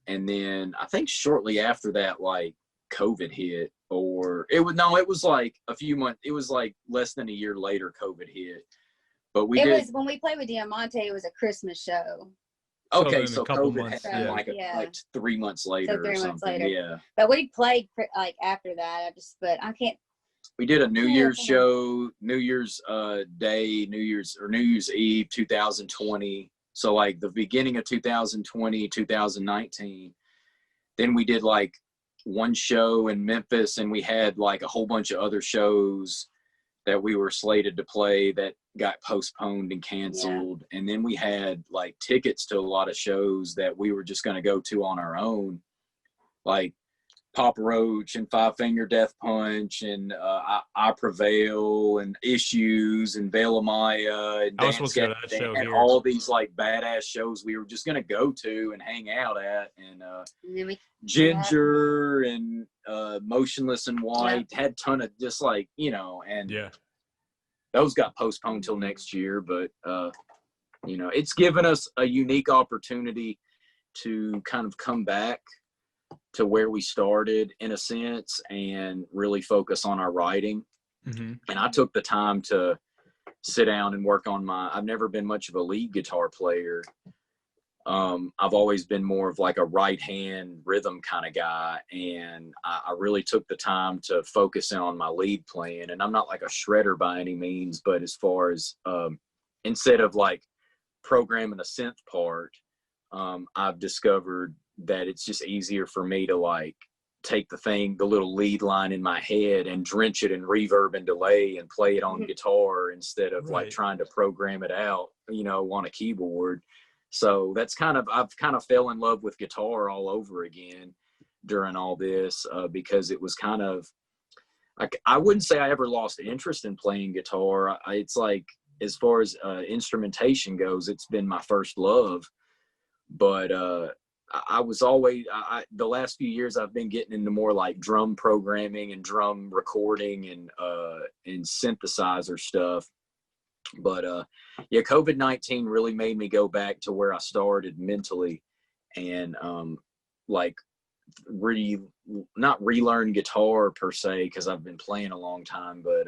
then I think shortly after that, like COVID hit, or it was like a few months, it was like less than a year later COVID hit. But when we played with Diamante, it was a Christmas show. Okay, so COVID months, happened like 3 months later or something. Yeah. But we played like after that. I can't. We did a New Year's show, New Year's Day, New Year's Eve, 2020. So like the beginning of 2020, 2019. Then we did like one show in Memphis, and we had like a whole bunch of other shows that we were slated to play that got postponed and canceled. Yeah. And then we had like tickets to a lot of shows that we were just going to go to on our own, like Papa Roach and Five Finger Death Punch and I Prevail and Issues and Veil of Maya and all these like badass shows we were just going to go to and hang out at. And Ginger and Motionless in White had ton of just like, and those got postponed till next year. But, it's given us a unique opportunity to kind of come back to where we started in a sense and really focus on our writing. Mm-hmm. And I took the time to sit down and work on I've never been much of a lead guitar player. I've always been more of like a right hand rhythm kind of guy. And I really took the time to focus in on my lead playing. And I'm not like a shredder by any means, but as far as, instead of like programming a synth part, I've discovered that it's just easier for me to like take the little lead line in my head and drench it in reverb and delay and play it on guitar instead of like trying to program it out, on a keyboard. So I've kind of fell in love with guitar all over again during all this, because it was kind of like, I wouldn't say I ever lost interest in playing guitar. It's like, as far as instrumentation goes, it's been my first love, but, I was always, the last few years I've been getting into more like drum programming and drum recording and synthesizer stuff. But COVID-19 really made me go back to where I started mentally and not relearn guitar per se, because I've been playing a long time, but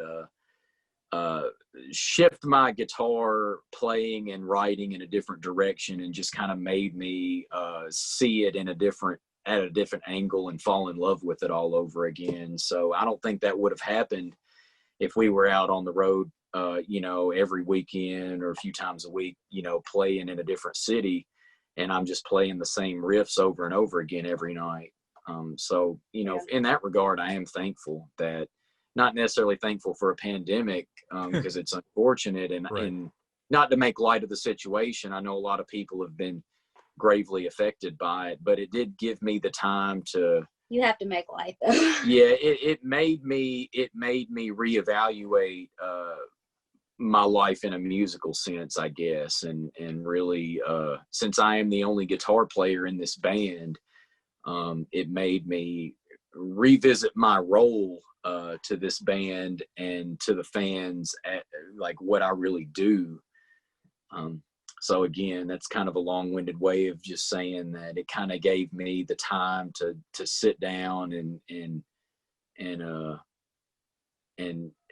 shift my guitar playing and writing in a different direction, and just kind of made me see it at a different angle and fall in love with it all over again. So I don't think that would have happened if we were out on the road, every weekend or a few times a week, playing in a different city, and I'm just playing the same riffs over and over again every night. So in that regard, I am thankful that. Not necessarily thankful for a pandemic, because it's unfortunate and not to make light of the situation. I know a lot of people have been gravely affected by it, but it did give me the time to You have to make light though. Yeah, it made me reevaluate my life in a musical sense, I guess, and really since I am the only guitar player in this band, it made me revisit my role to this band and to the fans at like what I really do. So again, that's kind of a long-winded way of just saying that it kind of gave me the time to sit down and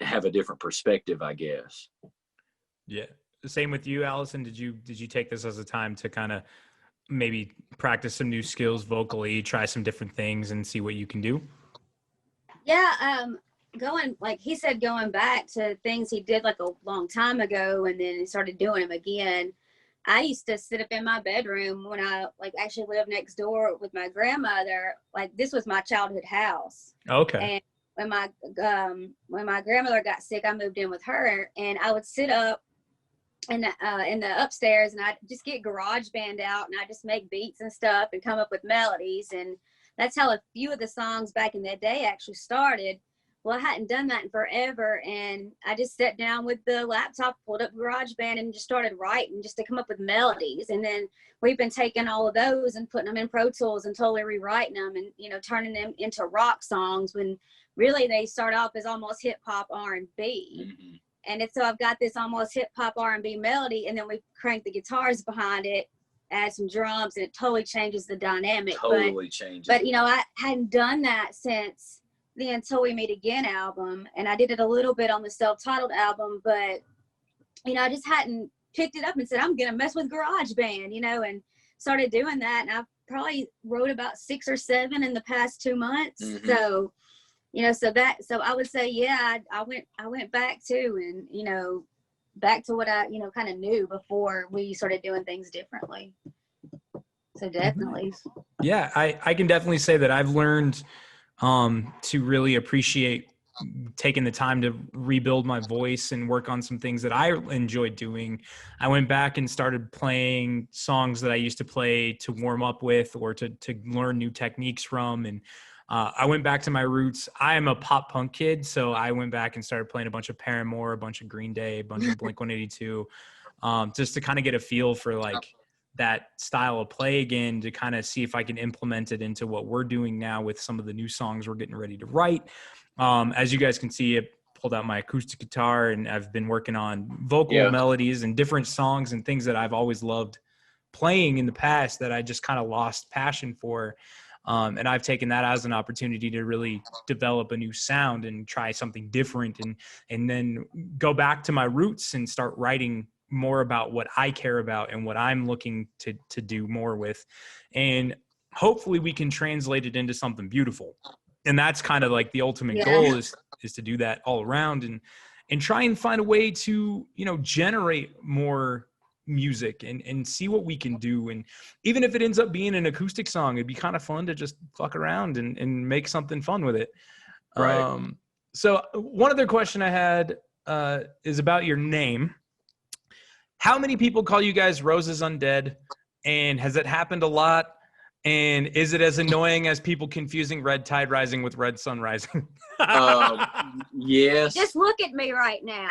have a different perspective, I guess. Yeah. The same with you, Allison. Did you take this as a time to kind of maybe practice some new skills vocally, try some different things and see what you can do? Yeah. Going, like he said, going back to things he did like a long time ago and then he started doing them again. I used to sit up in my bedroom when I like actually lived next door with my grandmother. Like this was my childhood house. Okay. And when my grandmother got sick, I moved in with her, and I would sit up in the upstairs, and I'd just get GarageBand out, and I just make beats and stuff, and come up with melodies, and that's how a few of the songs back in the day actually started. Well, I hadn't done that in forever, and I just sat down with the laptop, pulled up GarageBand, and just started writing just to come up with melodies. And then we've been taking all of those and putting them in Pro Tools and totally rewriting them and, you know, turning them into rock songs when really they start off as almost hip hop R&B. Mm-hmm. And so I've got this almost hip hop R&B melody, and then we crank the guitars behind it, add some drums, and it totally changes the dynamic. Totally changes. But, you know, I hadn't done that since the Until We Meet Again album, and I did it a little bit on the self-titled album, but you know, I just hadn't picked it up and said I'm gonna mess with GarageBand, you know, and started doing that, and I probably wrote about 6 or 7 in the past 2 months. Mm-hmm. So you know, so I would say, yeah, I went back to, and you know, back to what I, you know, kind of knew before we started doing things differently. So definitely. Yeah, I can definitely say that I've learned to really appreciate taking the time to rebuild my voice and work on some things that I enjoyed doing. I went back and started playing songs that I used to play to warm up with or to learn new techniques from. And I went back to my roots. I am a pop punk kid, so I went back and started playing a bunch of Paramore, a bunch of Green Day, a bunch of Blink-182, just to kind of get a feel for like that style of play again, to kind of see if I can implement it into what we're doing now with some of the new songs we're getting ready to write. As you guys can see, I pulled out my acoustic guitar and I've been working on vocal melodies and different songs and things that I've always loved playing in the past that I just kind of lost passion for. And I've taken that as an opportunity to really develop a new sound and try something different, and then go back to my roots and start writing more about what I care about and what I'm looking to do more with. And hopefully we can translate it into something beautiful. And that's kind of like the ultimate goal is to do that all around and try and find a way to, you know, generate more music and see what we can do. And even if it ends up being an acoustic song, it'd be kind of fun to just fuck around and make something fun with it. Right. So one other question I had is about your name. How many people call you guys Roses Undead? And has it happened a lot? And is it as annoying as people confusing Red Tide Rising with Red Sun Rising? Yes. Just look at me right now.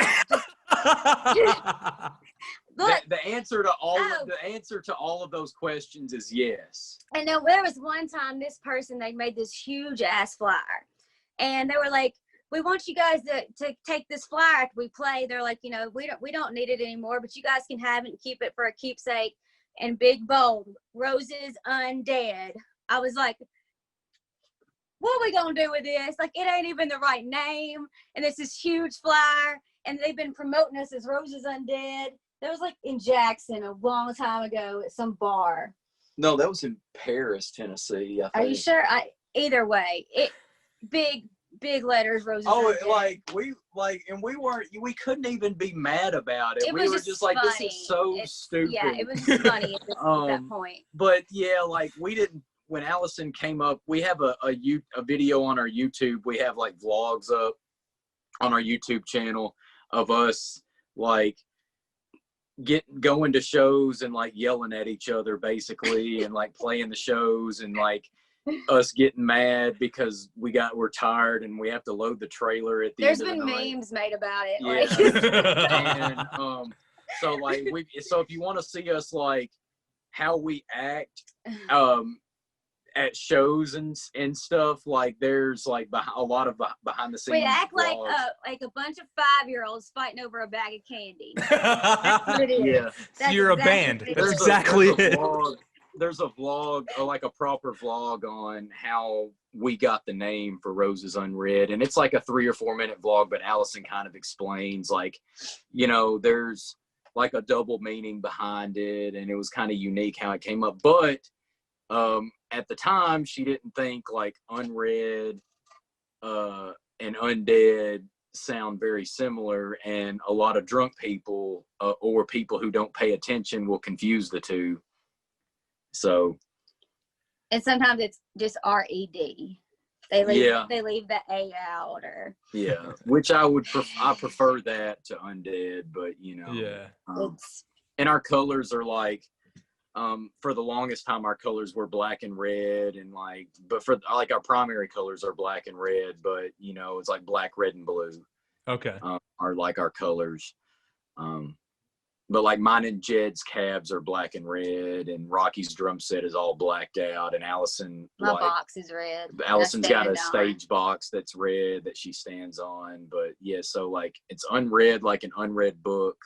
The answer to all of those questions is yes. And then there was one time this person, they made this huge ass flyer, and they were like, we want you guys to take this flyer after we play. They're like, you know, we don't need it anymore, but you guys can have it and keep it for a keepsake. And big bold, Roses Undead. I was like, what are we gonna do with this? Like, it ain't even the right name, and it's this huge flyer, and they've been promoting us as Roses Undead. That was like in Jackson a long time ago at some bar. No, that was in Paris, Tennessee, I think. Are you sure? Either way, it big letters, Roses. Oh, Undead. We couldn't even be mad about it. We were just like, funny. This is so stupid. Yeah, it was just funny at that point. But yeah, like we didn't. When Allison came up, we have a video on our YouTube. We have like vlogs up on our YouTube channel of us like going to shows and like yelling at each other basically, and like playing the shows, and like, us getting mad because we're tired and we have to load the trailer at the There's end of the night. There's been memes made about it. Yeah. And so like so if you want to see us like how we act at shows and stuff, like there's like a lot of behind the scenes. We act vlogs. like a bunch of 5-year-olds fighting over a bag of candy. That's what it is. Yeah. So you're a band. That's exactly it. There's a vlog, like a proper vlog on how we got the name for Roses Unread. And it's like a 3 or 4 minute vlog, but Allison kind of explains like, you know, there's like a double meaning behind it. And it was kind of unique how it came up. But at the time, she didn't think like Unread and Undead sound very similar. And a lot of drunk people or people who don't pay attention will confuse the two. So, and sometimes it's just R-E-D. They leave the A out, or which I prefer that to Undead, but you know, and our colors are like, for the longest time our colors were black and red, and like, but for like our primary colors are black and red, but you know, it's like black, red, and blue. Okay, are like our colors. But like mine and Jed's cabs are black and red, and Rocky's drum set is all blacked out, and Allison, my box is red. Allison's got a stage box that's red that she stands on. But yeah, so like it's unread, like an unread book,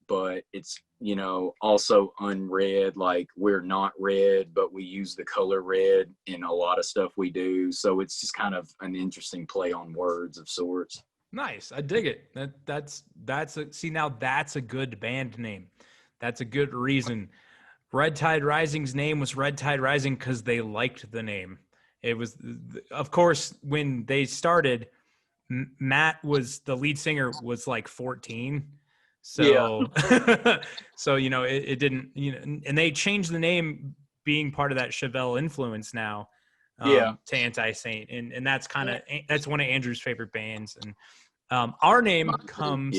but it's, you know, also unread, like we're not red, but we use the color red in a lot of stuff we do. So it's just kind of an interesting play on words of sorts. Nice. I dig it. That's a good band name. That's a good reason. Red Tide Rising's name was Red Tide Rising because they liked the name. It was, of course, when they started, Matt was the lead singer, was like 14. So, so, you know, it didn't, you know, and they changed the name being part of that Chevelle influence now. To Anti-Saint, and that's that's one of Andrew's favorite bands. And our name comes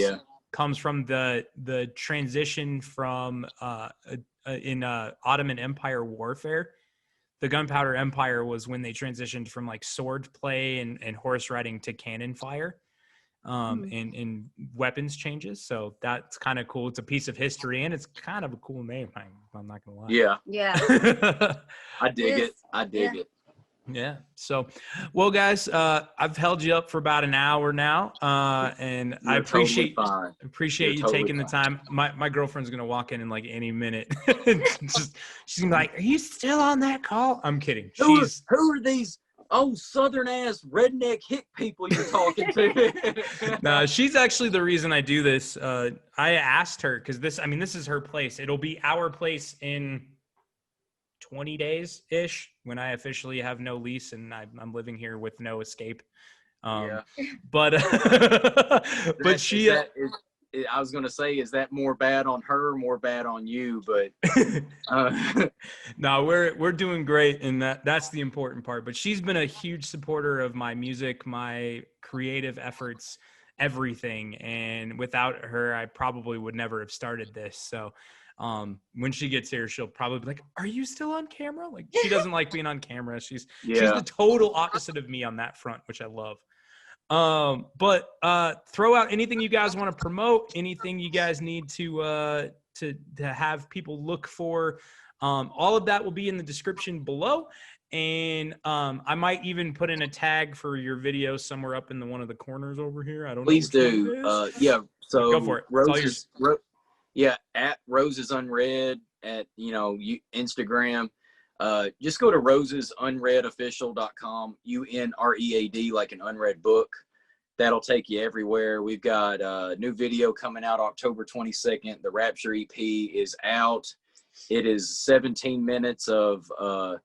from the transition from in Ottoman Empire warfare. The Gunpowder Empire was when they transitioned from like sword play and horse riding to cannon fire, and weapons changes. So that's kind of cool. It's a piece of history, and it's kind of a cool name. I'm not gonna lie. Yeah. I dig it. Yeah. So, well, guys, I've held you up for about an hour now, and I appreciate you taking the time. My girlfriend's gonna walk in like any minute. She's gonna be like, "Are you still on that call?" I'm kidding. Who are these southern ass redneck hick people you're talking to? No, she's actually the reason I do this. I asked her because this is her place. It'll be our place in 20 days ish when I officially have no lease and I'm living here with no escape. But she, I was going to say, is that more bad on her, more bad on you? But no, we're doing great. And that's the important part, but she's been a huge supporter of my music, my creative efforts, everything. And without her, I probably would never have started this. So when she gets here, she'll probably be like, "Are you still on camera?" Like, she doesn't like being on camera. She's the total opposite of me on that front, which I love. But throw out anything you guys want to promote, anything you guys need to have people look for. All of that will be in the description below. And I might even put in a tag for your video somewhere up in one of the corners over here. I don't know. Please do. So go for it. At Roses Unread at Instagram. Just go to rosesunreadofficial.com. UNREAD, like an unread book. That'll take you everywhere. We've got a new video coming out October 22nd. The Rapture EP is out. It is 17 minutes of a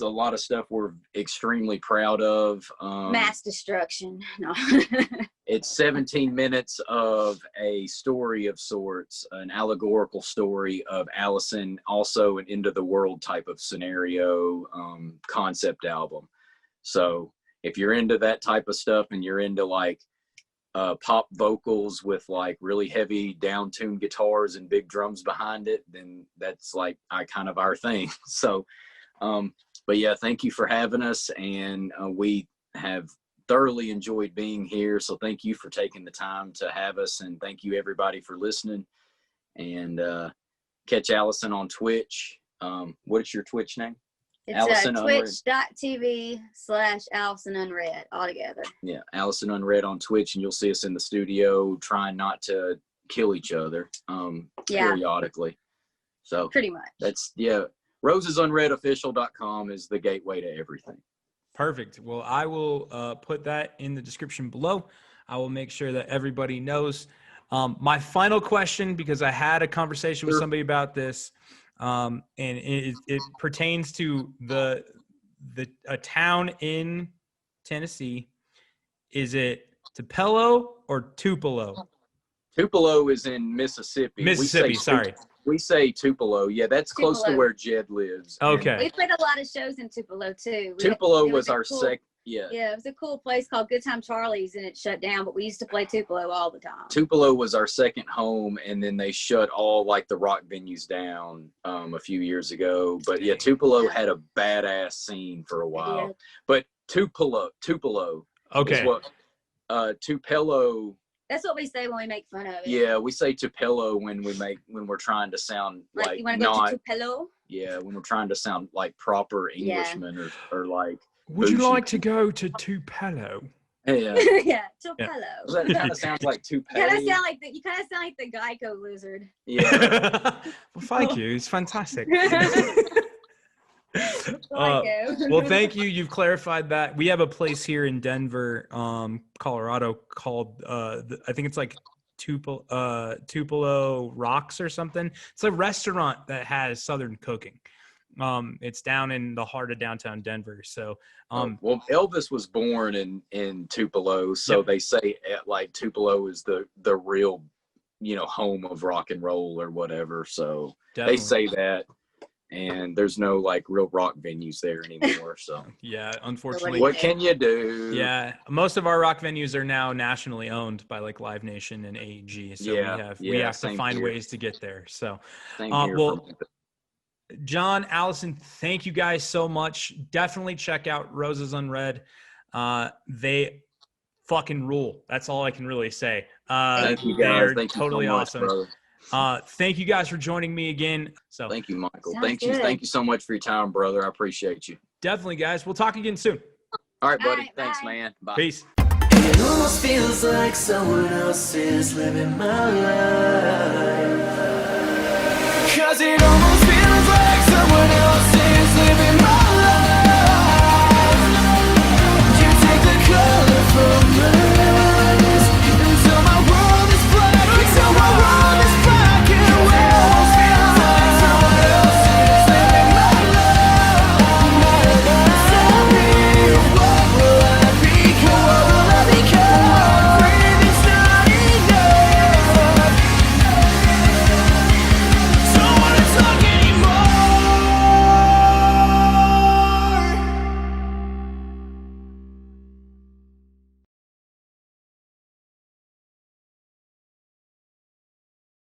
lot of stuff we're extremely proud of. Mass destruction. No. It's 17 minutes of a story of sorts, an allegorical story of Allison, also an end of the world type of scenario, concept album. So if you're into that type of stuff and you're into like pop vocals with like really heavy down-tuned guitars and big drums behind it, then that's like kind of our thing. So But yeah, thank you for having us, and we have thoroughly enjoyed being here. So thank you for taking the time to have us, and thank you everybody for listening. And catch Allison on Twitch. What's your Twitch name? It's twitch.tv/Allison Unread all together. Yeah, Allison Unread on Twitch, and you'll see us in the studio trying not to kill each other periodically. So pretty much. That's rosesunreadofficial.com is the gateway to everything. Perfect. Well, I will put that in the description below. I will make sure that everybody knows. My final question, because I had a conversation with somebody about this, and it pertains to a town in Tennessee. Is it Tupelo or Tupelo? Tupelo is in Mississippi. We say Tupelo. Yeah, that's close to where Jed lives. Okay. We played a lot of shows in Tupelo too. Tupelo was our second. Yeah. Yeah, it was a cool place called Good Time Charlie's, and it shut down, but we used to play Tupelo all the time. Tupelo was our second home, and then they shut all like the rock venues down a few years ago. But yeah, Tupelo had a badass scene for a while. Yeah. But Tupelo. Okay. Is what Tupelo. That's what we say when we make fun of it. Yeah, we say Tupelo when we're trying to sound like you want to go to Tupelo? Yeah, when we're trying to sound like proper Englishmen or like. Would you like to go to Tupelo? Yeah. Yeah, Tupelo. That kind of sounds like Tupelo. You kind of sound like the Geico lizard. Yeah. Well, thank you. It's fantastic. Well, thank you. You've clarified that. We have a place here in Denver, Colorado called I think it's like Tupelo Rocks or something. It's a restaurant that has Southern cooking. It's down in the heart of downtown Denver. So well, Elvis was born in Tupelo, so they say like Tupelo is the real home of rock and roll or whatever. So They say that. And there's no like real rock venues there anymore. So yeah, unfortunately. What can you do? Yeah, most of our rock venues are now nationally owned by like Live Nation and AEG. So we have to find ways to get there. So well, John, Allison, thank you guys so much. Definitely check out Roses Unread. They fucking rule. That's all I can really say. Thank you guys. They're totally awesome. Brother. Thank you guys for joining me again. So thank you, Michael. Thank you so much for your time, brother. I appreciate you. Definitely, guys. We'll talk again soon. All right, buddy. Thanks, man. Bye. Peace. It almost feels like someone else is living my life. 'Cause it almost